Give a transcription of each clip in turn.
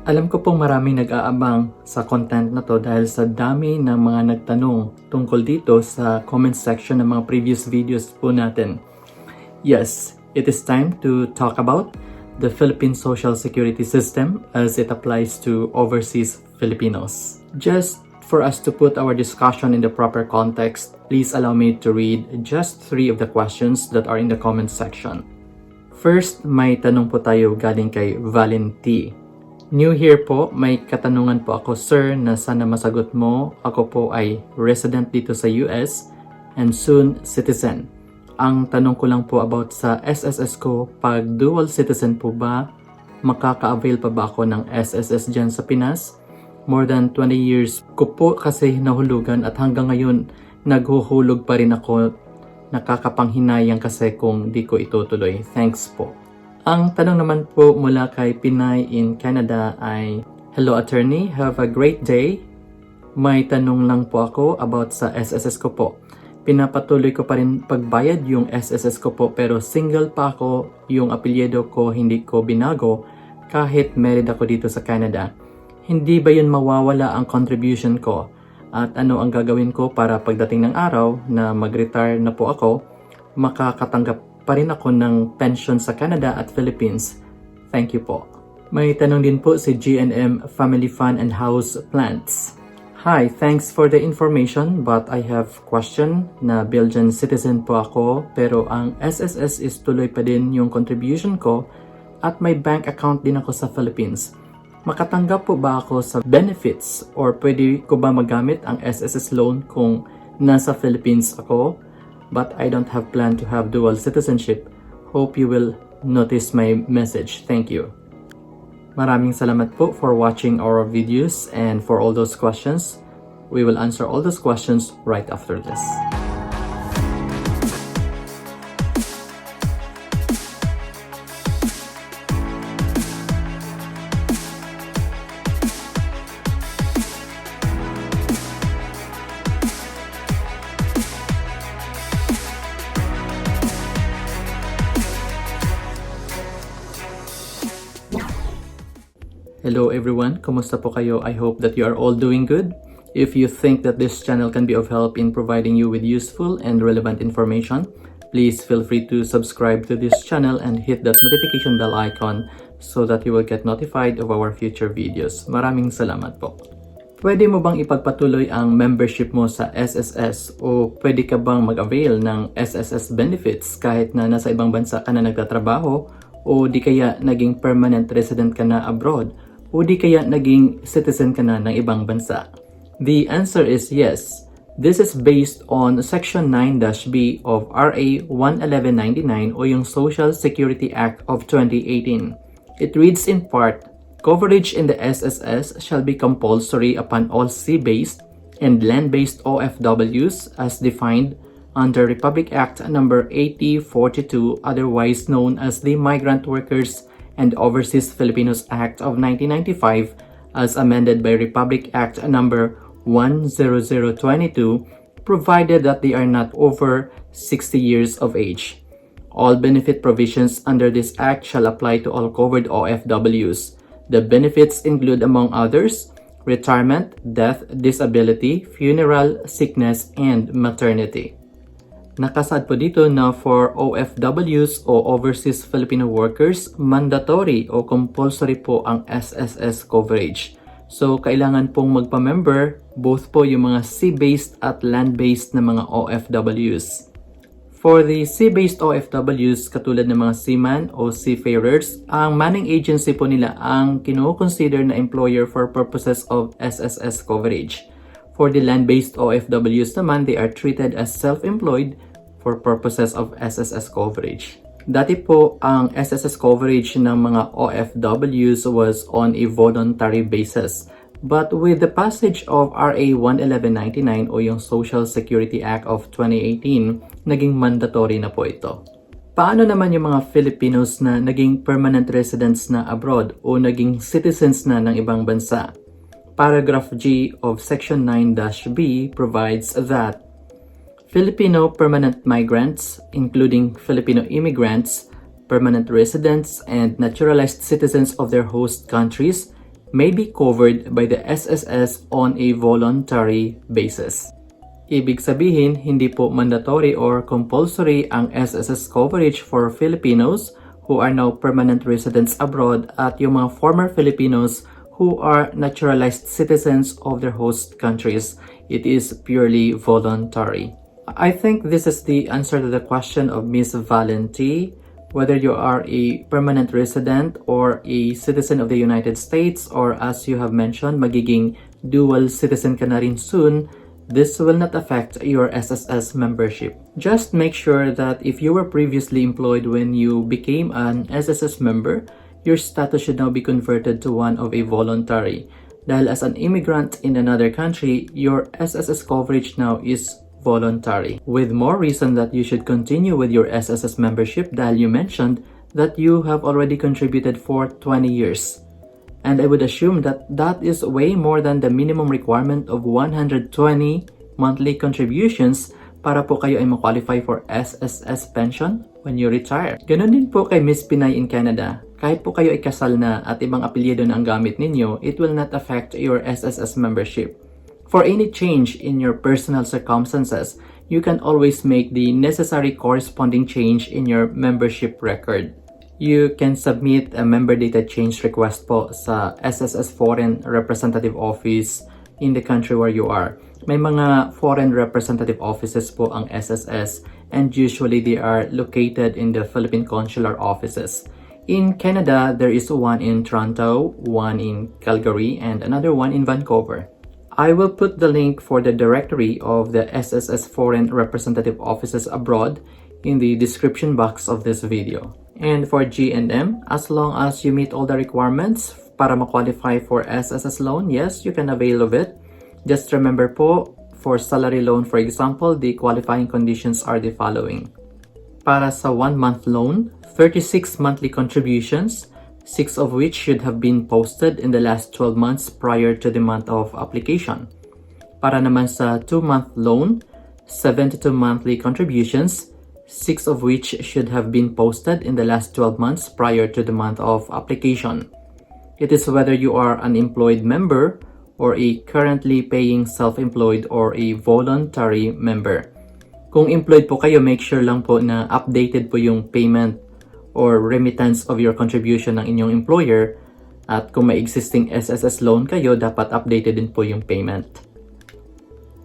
Alam ko pong maraming nag-aabang sa content na to dahil sa dami ng mga nagtanong tungkol dito sa comment section ng mga previous videos po natin. Yes, it is time to talk about the Philippine Social Security System as it applies to overseas Filipinos. Just for us to put our discussion in the proper context, please allow me to read just 3 of the questions that are in the comment section. First, may tanong po tayo galing kay Valenti. New here po, may katanungan po ako, sir, na sana masagot mo. Ako po ay resident dito sa US and soon citizen. Ang tanong ko lang po about sa SSS ko, pag dual citizen po ba, makaka-avail pa ba ako ng SSS dyan sa Pinas? More than 20 years ko po kasi nahulugan at hanggang ngayon naghuhulog pa rin ako. Nakakapanghinayang kasi kung di ko itutuloy. Thanks po. Ang tanong naman po mula kay Pinay in Canada ay, hello attorney, have a great day. May tanong lang po ako about sa SSS ko po. Pinapatuloy ko pa rin pagbayad yung SSS ko po pero single pa ako, yung apelyido ko hindi ko binago kahit married ako dito sa Canada. Hindi ba yun mawawala ang contribution ko? At ano ang gagawin ko para pagdating ng araw na mag-retire na po ako, makakatanggap pa rin ako ng pension sa Canada at Philippines. Thank you po. May tanong din po si GNM Family Fund and House Plants. Hi, thanks for the information but I have question na Belgian citizen po ako pero ang SSS is tuloy pa din yung contribution ko at may bank account din ako sa Philippines. Makatanggap po ba ako sa benefits or pwede ko ba magamit ang SSS loan kung nasa Philippines ako? But I don't have plan to have dual citizenship. Hope you will notice my message. Thank you. Maraming salamat po for watching our videos and for all those questions. We will answer all those questions right after this. Hello everyone, kumusta po kayo? I hope that you are all doing good. If you think that this channel can be of help in providing you with useful and relevant information, please feel free to subscribe to this channel and hit that notification bell icon so that you will get notified of our future videos. Maraming salamat po. Pwede mo bang ipagpatuloy ang membership mo sa SSS o pwede ka bang mag-avail ng SSS benefits kahit na nasa ibang bansa ka na nagtatrabaho o di kaya naging permanent resident ka na abroad? O di kaya naging citizen ka na ng ibang bansa? The answer is yes. This is based on Section 9-B of RA 11199 o yung Social Security Act of 2018. It reads in part, coverage in the SSS shall be compulsory upon all sea-based and land-based OFWs as defined under Republic Act No. 8042, otherwise known as the Migrant Workers and Overseas Filipinos Act of 1995 as amended by Republic Act No. 10022, provided that they are not over 60 years of age. All benefit provisions under this act shall apply to all covered OFWs. The benefits include, among others, retirement, death, disability, funeral, sickness, and maternity. Nakasaad po dito na for OFWs o Overseas Filipino Workers, mandatory o compulsory po ang SSS coverage. So, kailangan pong magpa-member both po yung mga sea-based at land-based na mga OFWs. For the sea-based OFWs, katulad ng mga seaman o seafarers, ang manning agency po nila ang kino-consider na employer for purposes of SSS coverage. For the land-based OFWs naman, they are treated as self-employed for purposes of SSS coverage. Dati po, ang SSS coverage ng mga OFWs was on a voluntary basis. But with the passage of RA 11199 o yung Social Security Act of 2018, naging mandatory na po ito. Paano naman yung mga Filipinos na naging permanent residents na abroad o naging citizens na ng ibang bansa? Paragraph G of Section 9-B provides that Filipino permanent migrants, including Filipino immigrants, permanent residents, and naturalized citizens of their host countries may be covered by the SSS on a voluntary basis. Ibig sabihin, hindi po mandatory or compulsory ang SSS coverage for Filipinos who are now permanent residents abroad at yung mga former Filipinos who are naturalized citizens of their host countries. It is purely voluntary. I think this is the answer to the question of Miss Valenti. Whether you are a permanent resident or a citizen of the United States, or as you have mentioned, magiging dual citizen ka na rin soon, this will not affect your SSS membership. Just make sure that if you were previously employed when you became an SSS member, your status should now be converted to one of a voluntary. Dahil as an immigrant in another country, your SSS coverage now is voluntary. With more reason that you should continue with your SSS membership dahil you mentioned that you have already contributed for 20 years. And I would assume that that is way more than the minimum requirement of 120 monthly contributions para po kayo ay ma-qualify for SSS Pension when you retire. Ganon din po kay Miss Pinay in Canada. Kahit po kayo ay kasal na at ibang apelyido na ang gamit ninyo, it will not affect your SSS membership. For any change in your personal circumstances, you can always make the necessary corresponding change in your membership record. You can submit a member data change request po sa SSS Foreign Representative Office in the country where you are. May mga foreign representative offices po ang SSS and usually they are located in the Philippine consular offices. In Canada, there is one in Toronto, one in Calgary, and another one in Vancouver. I will put the link for the directory of the SSS Foreign Representative Offices abroad in the description box of this video. And for G&M, as long as you meet all the requirements para ma-qualify for SSS loan, yes, you can avail of it. Just remember po, for salary loan, for example, the qualifying conditions are the following. Para sa 1-month loan, 36 monthly contributions, 6 of which should have been posted in the last 12 months prior to the month of application. Para naman sa 2-month loan, 72 monthly contributions, 6 of which should have been posted in the last 12 months prior to the month of application. It is whether you are an employed member or a currently paying self-employed or a voluntary member. Kung employed po kayo, make sure lang po na updated po yung payment or remittance of your contribution ng inyong employer, at kung may existing SSS loan kayo, dapat updated din po yung payment.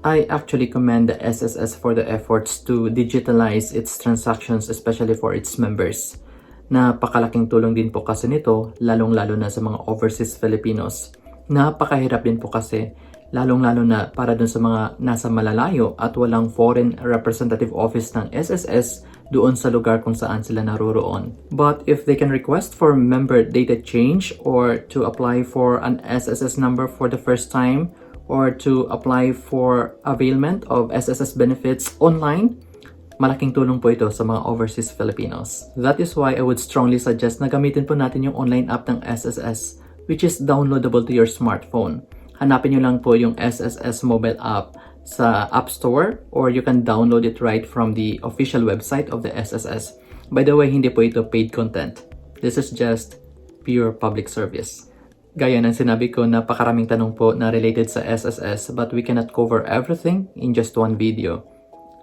I actually commend the SSS for the efforts to digitalize its transactions, especially for its members. Napakalaking tulong din po kasi nito, lalong-lalo na sa mga overseas Filipinos. Napakahirap din po kasi, lalong-lalo na para dun sa mga nasa malalayo at walang foreign representative office ng SSS doon sa lugar kung saan sila naroroon. But if they can request for member data change or to apply for an SSS number for the first time or to apply for availment of SSS benefits online, malaking tulong po ito sa mga overseas Filipinos. That is why I would strongly suggest na gamitin po natin yung online app ng SSS, which is downloadable to your smartphone. Hanapin nyo lang po yung SSS mobile app sa App Store or you can download it right from the official website of the SSS. By the way, hindi po ito paid content. This is just pure public service. Gaya ng sinabi ko, napakaraming tanong po na related sa SSS but we cannot cover everything in just one video.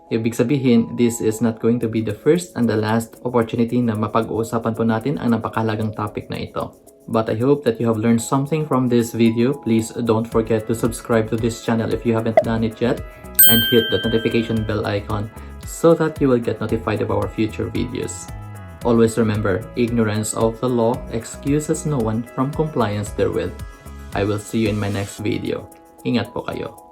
Ibig sabihin, this is not going to be the first and the last opportunity na mapag-uusapan po natin ang napakahalagang topic na ito. But I hope that you have learned something from this video. Please don't forget to subscribe to this channel if you haven't done it yet and hit the notification bell icon so that you will get notified of our future videos. Always remember, ignorance of the law excuses no one from compliance therewith. I will see you in my next video. Ingat po kayo.